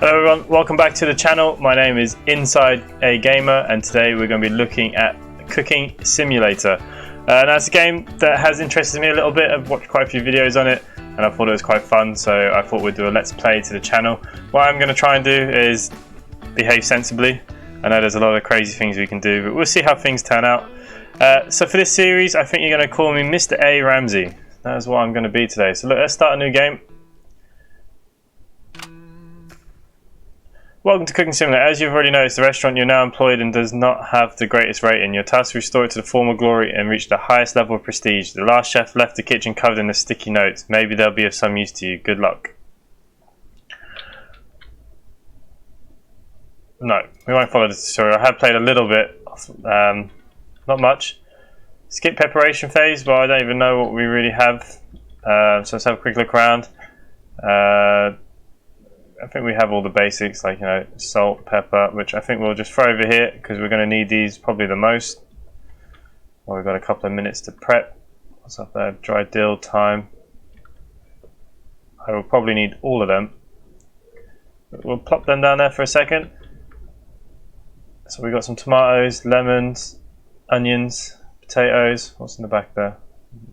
Hello everyone, welcome back to the channel. My name is Inside a Gamer and today we're going to be looking at Cooking Simulator. Now it's a game that has interested me a little bit. I've watched quite a few videos on it and I thought it was quite fun, so I thought we'd do a let's play to the channel. What I'm going to try and do is behave sensibly. I know there's a lot of crazy things we can do, but we'll see how things turn out. So for this series I think you're going to call me Mr. A. Ramsey. That's what I'm going to be today. So look, let's start a new game. Welcome to Cooking Simulator. As you've already noticed, the restaurant you're now employed in does not have the greatest rating. Your task is to restore it to the former glory and reach the highest level of prestige. The last chef left the kitchen covered in the sticky notes. Maybe they'll be of some use to you. Good luck. No, we won't follow this tutorial. I have played a little bit, not much. Skip preparation phase, but I don't even know what we really have. So let's have a quick look around. I think we have all the basics, like, you know, salt, pepper, which I think we'll just throw over here because we're going to need these probably the most. Well, we've got a couple of minutes to prep. What's up there? Dry dill, thyme. I will probably need all of them. We'll plop them down there for a second. So we've got some tomatoes, lemons, onions, potatoes. What's in the back there?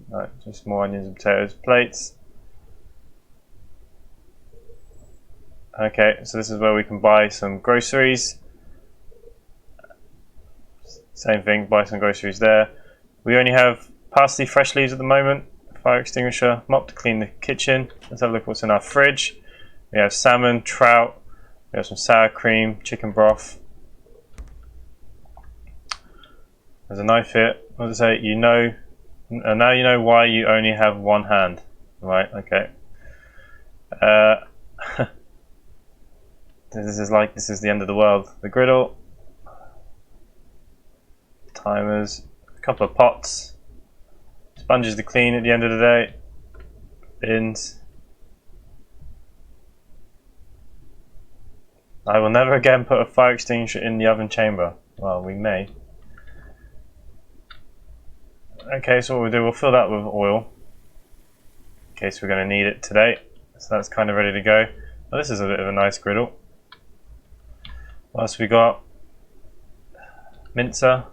No, just more onions and potatoes. Plates. Okay, so this is where we can buy some groceries. Same thing, buy some groceries there. We only have parsley, fresh leaves at the moment, fire extinguisher, mop to clean the kitchen. Let's have a look at what's in our fridge. We have salmon, trout, we have some sour cream, chicken broth. There's a knife here. What does it say? You know, now you know why you only have one hand. Right, okay. This is the end of the world. The griddle, timers, a couple of pots, sponges to clean at the end of the day, bins. I will never again put a fire extinguisher in the oven chamber. Well, we may. Okay, so what we'll do, we'll fill that with oil in case we're going to need it today. So that's kind of ready to go. Well, this is a bit of a nice griddle. What else we got? Mincer,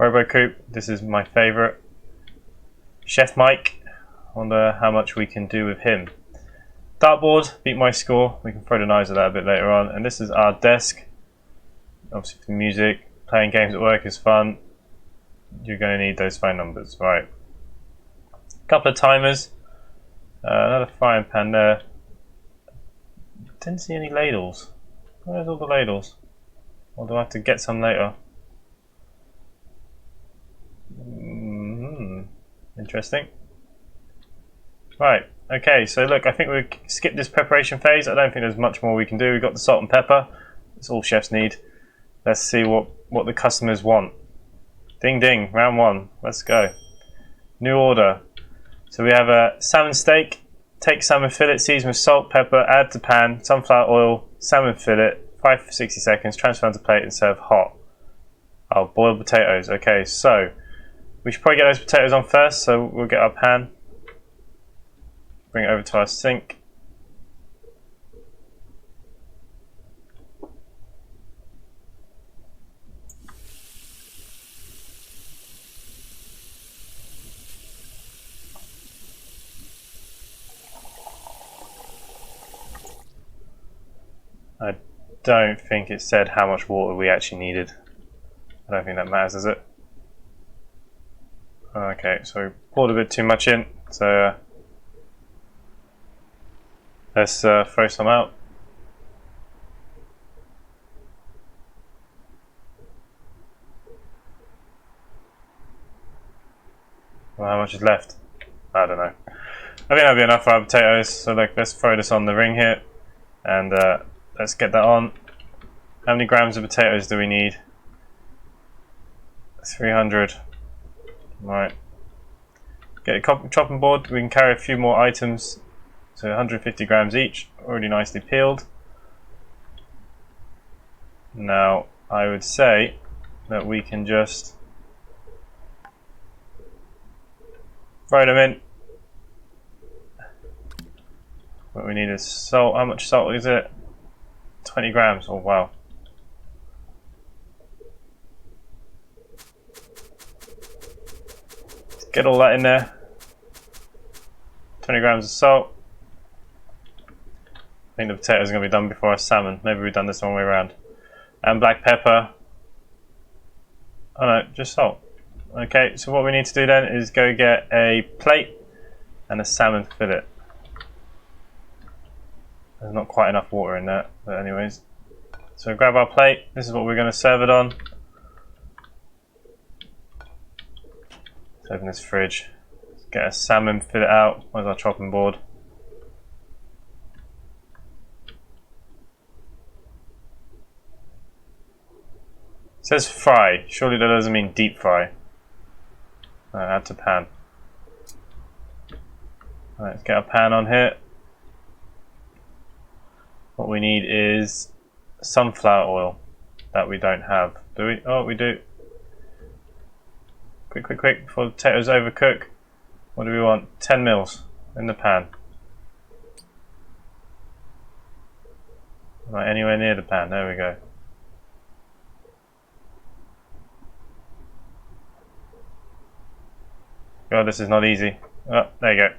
RoboCoop, this is my favourite. Chef Mike, wonder how much we can do with him. Dartboard, beat my score, we can throw the knives at that a bit later on. And this is our desk, obviously for music, playing games at work is fun. You're going to need those phone numbers, right. A couple of timers, another frying pan there. Didn't see any ladles. Where's all the ladles? Or do I have to get some later? Interesting. Right, okay, so look, I think we'll skip this preparation phase. I don't think there's much more we can do. We've got the salt and pepper. That's all chefs need. Let's see what the customers want. Ding ding, round one. Let's go. New order. So we have a salmon steak. Take salmon fillet, season with salt, pepper, add to pan, sunflower oil, salmon fillet, fry for 60 seconds, transfer onto plate and serve hot. Oh, boiled potatoes. Okay, so we should probably get those potatoes on first, so we'll get our pan, bring it over to our sink. I don't think it said how much water we actually needed. I don't think that matters, does it? Okay, so we poured a bit too much in, so let's throw some out. Well, how much is left? I don't know. I think that'll be enough for our potatoes, so like, let's throw this on the ring here and let's get that on. How many grams of potatoes do we need? 300. Right. Get a chopping board. We can carry a few more items. So 150 grams each. Already nicely peeled. Now, I would say that we can just throw them in. What we need is salt. How much salt is it? 20 grams. Oh wow. Let's get all that in there. 20 grams of salt. I think the potatoes are going to be done before our salmon. Maybe we've done this the wrong way around. And black pepper. Oh no, just salt. Okay, so what we need to do then is go get a plate and a salmon fillet. There's not quite enough water in that, but anyways. So grab our plate. This is what we're going to serve it on. Let's open this fridge. Let's get a salmon fillet out. Where's our chopping board? It says fry. Surely that doesn't mean deep fry. Add to pan. Right, let's get our pan on here. What we need is sunflower oil that we don't have. Do we? Oh, we do. Quick, quick, quick, before the potatoes overcook. What do we want? 10 mils in the pan. Right, anywhere near the pan. There we go. God, this is not easy. Oh, there you go.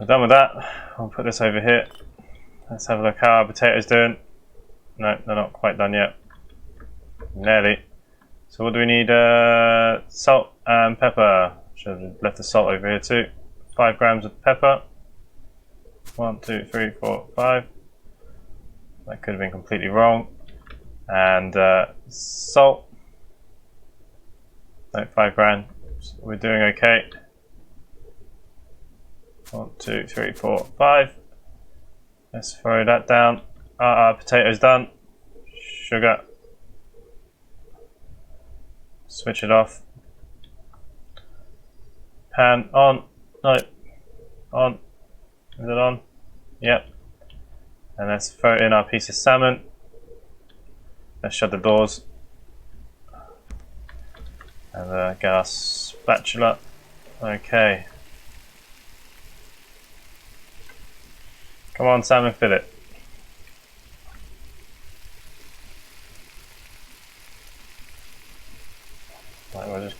We're done with that. I'll put this over here. Let's have a look how our potatoes doing. No, they're not quite done yet. Nearly. So what do we need? Salt and pepper. Should have left the salt over here too. 5 grams of pepper. 1, 2, 3, 4, 5. That could have been completely wrong. And salt. No, 5 grams. We're doing okay. 1, 2, 3, 4, 5. Let's throw that down. Our potatoes done. Sugar. Switch it off. Pan on. No. On. Is it on? Yep. And let's throw in our piece of salmon. Let's shut the doors. And get our spatula. Okay. Come on, salmon fillet. Right, we'll just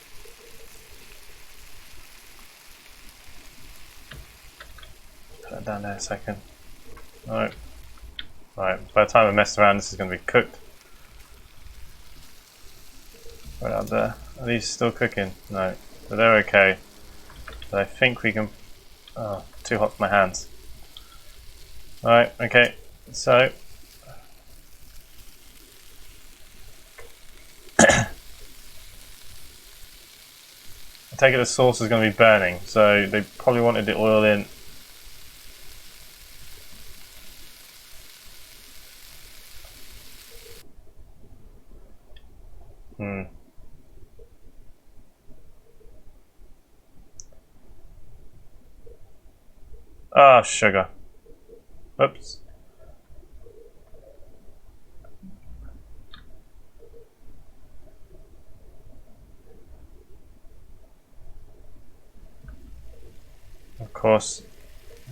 put that down there a second. Alright. Right, by the time I mess around, this is going to be cooked. Right up there. Are these still cooking? No. So they're okay. But I think we can... Oh, too hot for my hands. Alright, okay. So... I take it the sauce is going to be burning, so they probably wanted the oil in. Ah, sugar. Oops. Of course,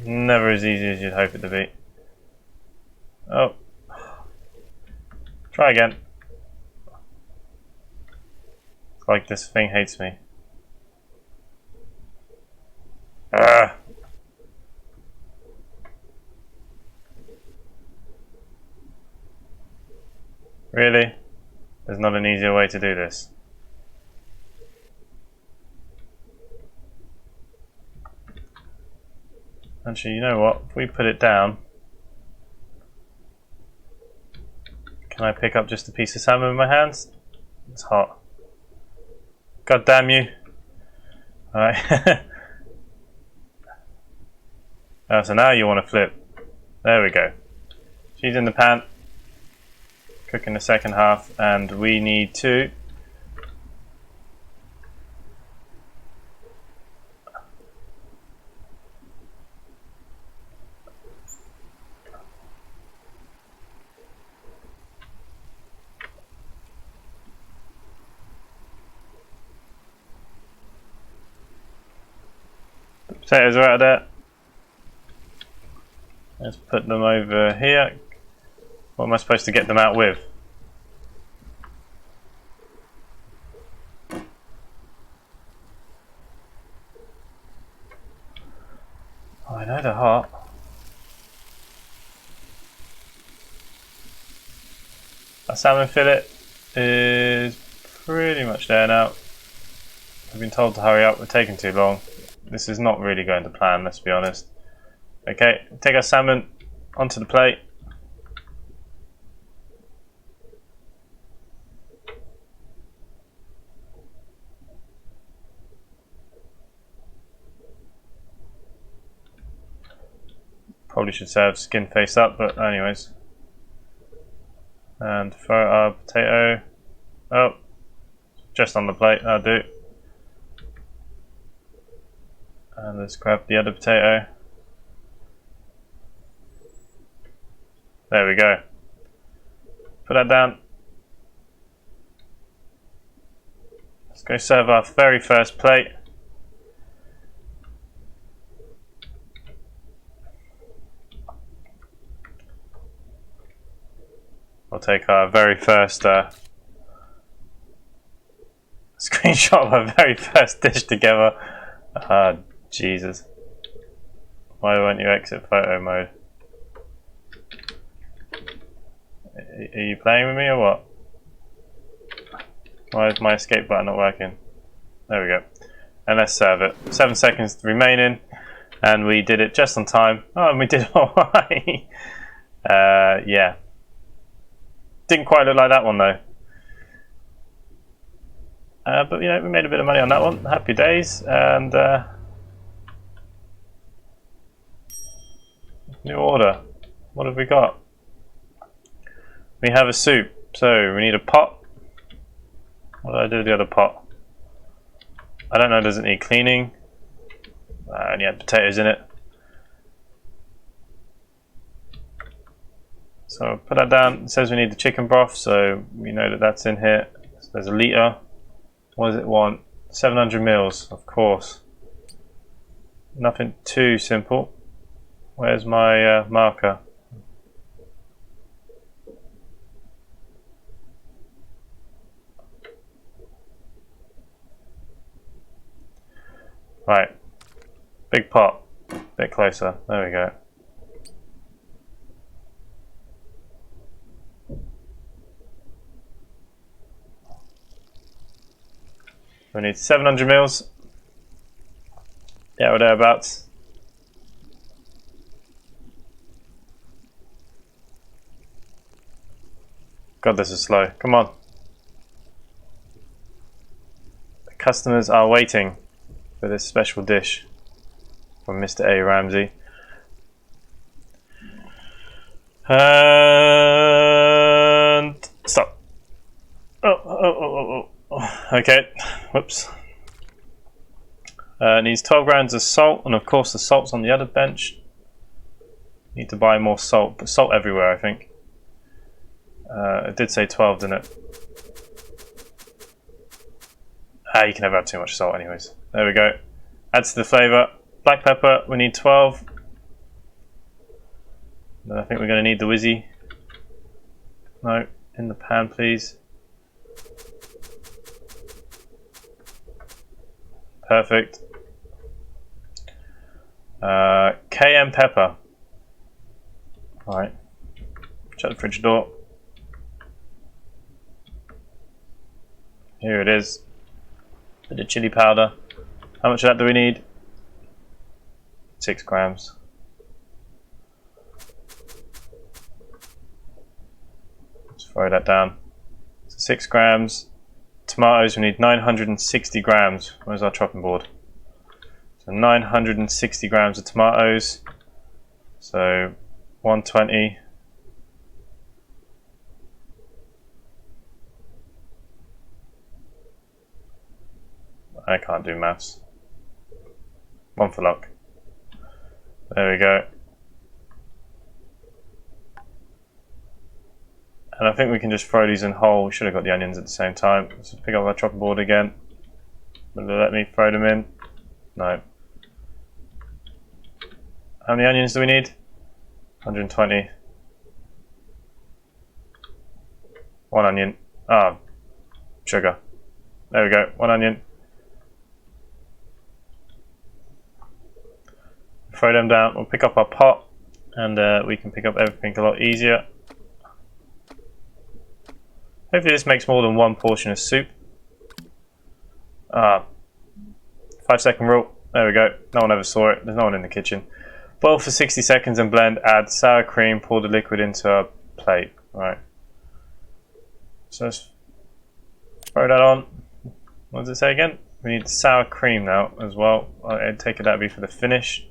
never as easy as you'd hope it to be. Oh. Try again. It's like this thing hates me. Ah. Really? There's not an easier way to do this. Actually, you know what? If we put it down, can I pick up just a piece of salmon with my hands? It's hot. God damn you. Alright. Oh, so now you want to flip. There we go. She's in the pan. Cooking the second half, and we need to the potatoes are out of there. Let's put them over here. What am I supposed to get them out with? Oh, I know they're hot. Our salmon fillet is pretty much there now. I've been told to hurry up, we're taking too long. This is not really going to plan, let's be honest. Okay, take our salmon onto the plate. Probably should serve skin face up, but anyways. And throw our potato. Oh, just on the plate, that'll do. And let's grab the other potato. There we go. Put that down. Let's go serve our very first plate. We'll take our very first screenshot of our very first dish together. Ah, Jesus. Why won't you exit photo mode? Are you playing with me or what? Why is my escape button not working? There we go. And let's serve it. 7 seconds remaining. And we did it just on time. Oh, and we did alright. Yeah. Didn't quite look like that one though. But you know, we made a bit of money on that one. Happy days. And new order. What have we got? We have a soup. So we need a pot. What did I do with the other pot? I don't know, does it need cleaning? I only had potatoes in it. So put that down. It says we need the chicken broth, so we know that that's in here. So there's a litre. What does it want? 700 mils, of course. Nothing too simple. Where's my marker? Right. Big pot. Bit closer. There we go. We need 700 mils. Yeah, or thereabouts. God, this is slow. Come on. The customers are waiting for this special dish from Mr. A. Ramsey. And stop. Oh. Okay, whoops. Needs 12 grams of salt, and of course the salt's on the other bench. Need to buy more salt, but salt everywhere, I think. It did say 12, didn't it? Ah, you can never have too much salt anyways. There we go. Adds to the flavour. Black pepper, we need 12. Then I think we're going to need the whizzy. No, in the pan please. Perfect. Cayenne pepper. Alright. Shut the fridge door. Here it is. Bit of chili powder. How much of that do we need? 6 grams. Let's throw that down. So 6 grams. Tomatoes, we need 960 grams. Where's our chopping board? So 960 grams of tomatoes. So 120. I can't do maths. One for luck. There we go. And I think we can just throw these in whole. We should have got the onions at the same time. Let's pick up our chopping board again. Will it let me throw them in? No. How many onions do we need? 120. 1 onion. Ah, sugar. There we go. 1 onion. Throw them down. We'll pick up our pot, and we can pick up everything a lot easier. Hopefully this makes more than one portion of soup. 5-second rule. There we go. No one ever saw it. There's no one in the kitchen. Boil for 60 seconds and blend. Add sour cream. Pour the liquid into a plate. Right. So let's throw that on. What does it say again? We need sour cream now as well. I'd take it that'd be for the finish.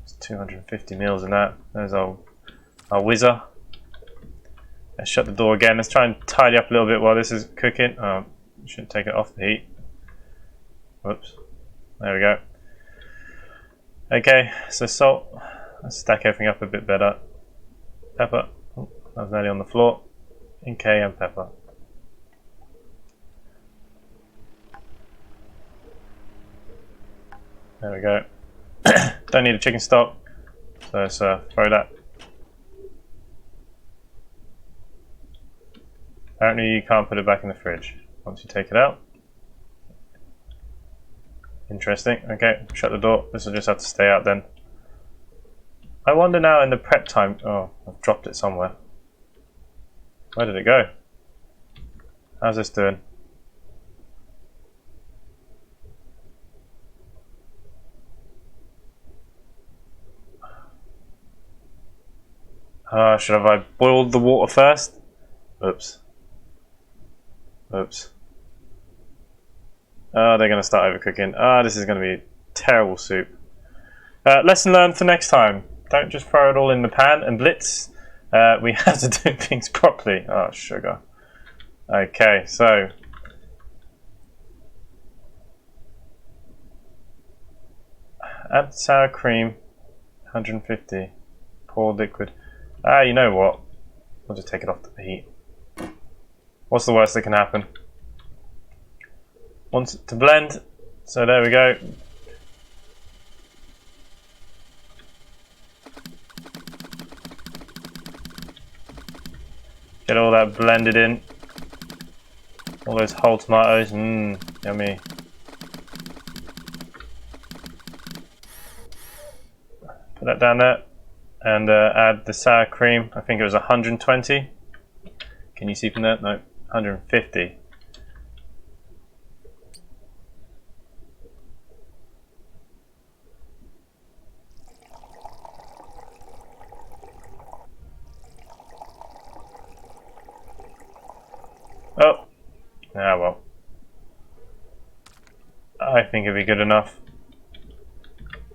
It's 250 mils in that. There's our whizzer. Let's shut the door again. Let's try and tidy up a little bit while this is cooking. Oh, shouldn't take it off the heat. Whoops. There we go. Okay, so salt. Let's stack everything up a bit better. Pepper. Oh, that was nearly on the floor. In cayenne pepper. There we go. Don't need a chicken stock, so let's throw that. Apparently you can't put it back in the fridge once you take it out. Interesting. Okay, shut the door. This will just have to stay out then. I wonder now in the prep time. Oh, I've dropped it somewhere. Where did it go? How's this doing? Should have I boiled the water first? Oops. Oops. Oh, they're going to start overcooking. This is going to be terrible soup. Lesson learned for next time. Don't just throw it all in the pan and blitz. We have to do things properly. Oh, sugar. Okay, so. Add sour cream. 150. Pour liquid. You know what? We'll just take it off the heat. What's the worst that can happen? Want it to blend. So there we go. Get all that blended in. All those whole tomatoes. Yummy. Put that down there. And add the sour cream. I think it was 120. Can you see from that? No, 150. Oh, well. I think it'd be good enough.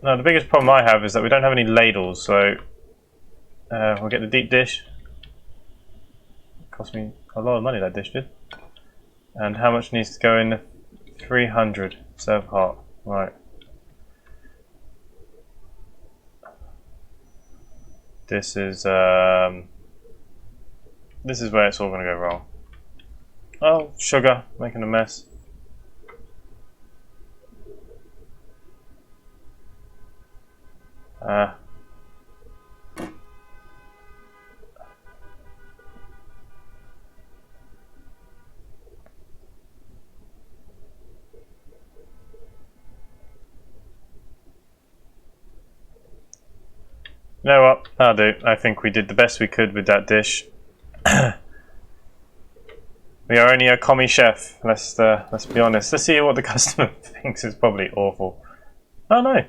Now the biggest problem I have is that we don't have any ladles, so we'll get the deep dish. It cost me a lot of money, that dish did. And how much needs to go in? 300. Serve hot. Right. This is where it's all going to go wrong. Oh, sugar, making a mess. You know what? That'll do. I think we did the best we could with that dish. We are only a commie chef. Let's be honest. Let's see what the customer thinks is probably awful. Oh no.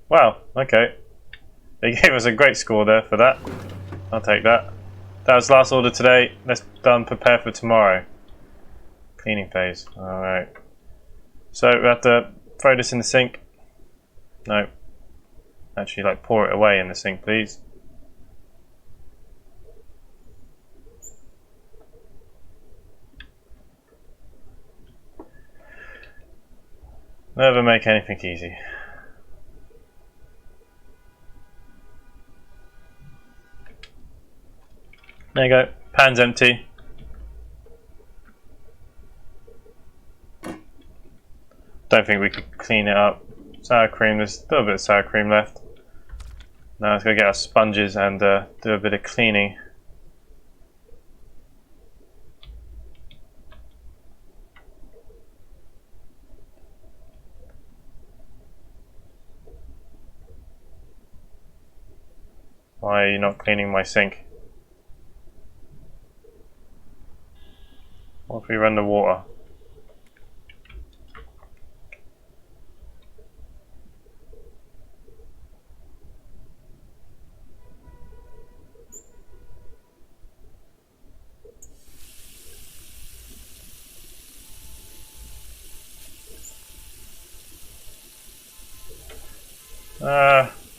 Wow. Okay. They gave us a great score there for that. I'll take that. That was last order today. Let's prepare for tomorrow. Cleaning phase. All right. So we have to throw this in the sink. No. Actually, like pour it away in the sink, please. Never make anything easy. There you go. Pan's empty. Don't think we could clean it up. Sour cream, there's still a bit of sour cream left. Now let's go get our sponges and do a bit of cleaning. Why are you not cleaning my sink? What if we run the water?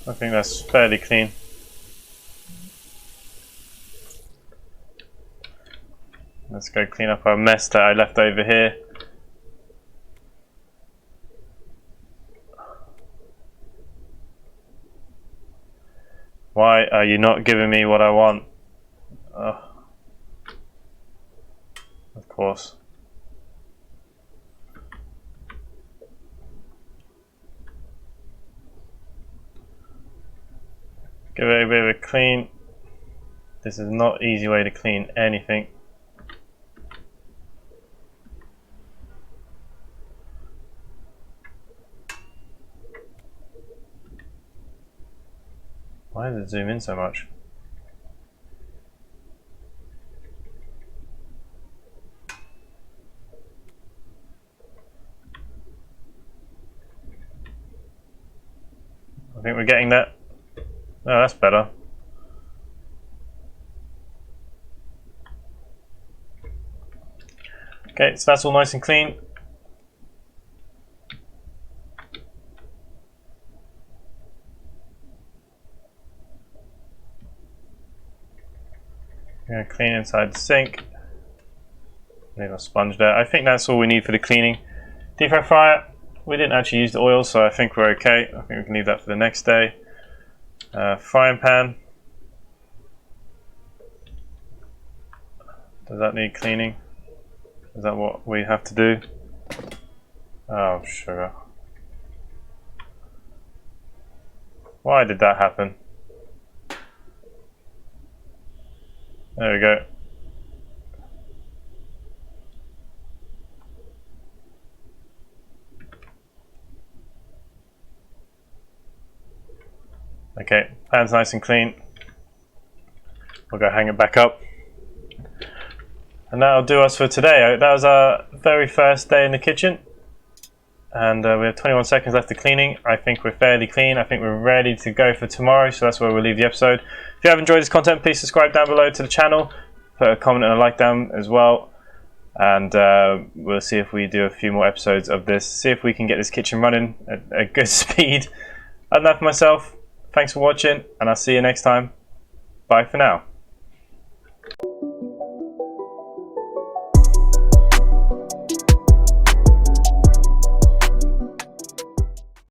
I think that's fairly clean. Let's go clean up our mess that I left over here. Why are you not giving me what I want? Oh. Of course. Give it a bit of a clean. This is not an easy way to clean anything. Why does it zoom in so much? I think we're getting that. Oh, that's better. Okay, so that's all nice and clean. I'm going to clean inside the sink. Leave a sponge there. I think that's all we need for the cleaning. Deep fry fryer. We didn't actually use the oil, so I think we're okay. I think we can leave that for the next day. Frying pan. Does that need cleaning? Is that what we have to do? Oh, sugar. Why did that happen? There we go. Okay, pan's nice and clean. We'll go hang it back up. And that'll do us for today. That was our very first day in the kitchen. And we have 21 seconds left of cleaning. I think we're fairly clean. I think we're ready to go for tomorrow. So that's where we'll leave the episode. If you have enjoyed this content, please subscribe down below to the channel. Put a comment and a like down as well. And we'll see if we do a few more episodes of this. See if we can get this kitchen running at a good speed. Other than that, for myself, thanks for watching. And I'll see you next time. Bye for now.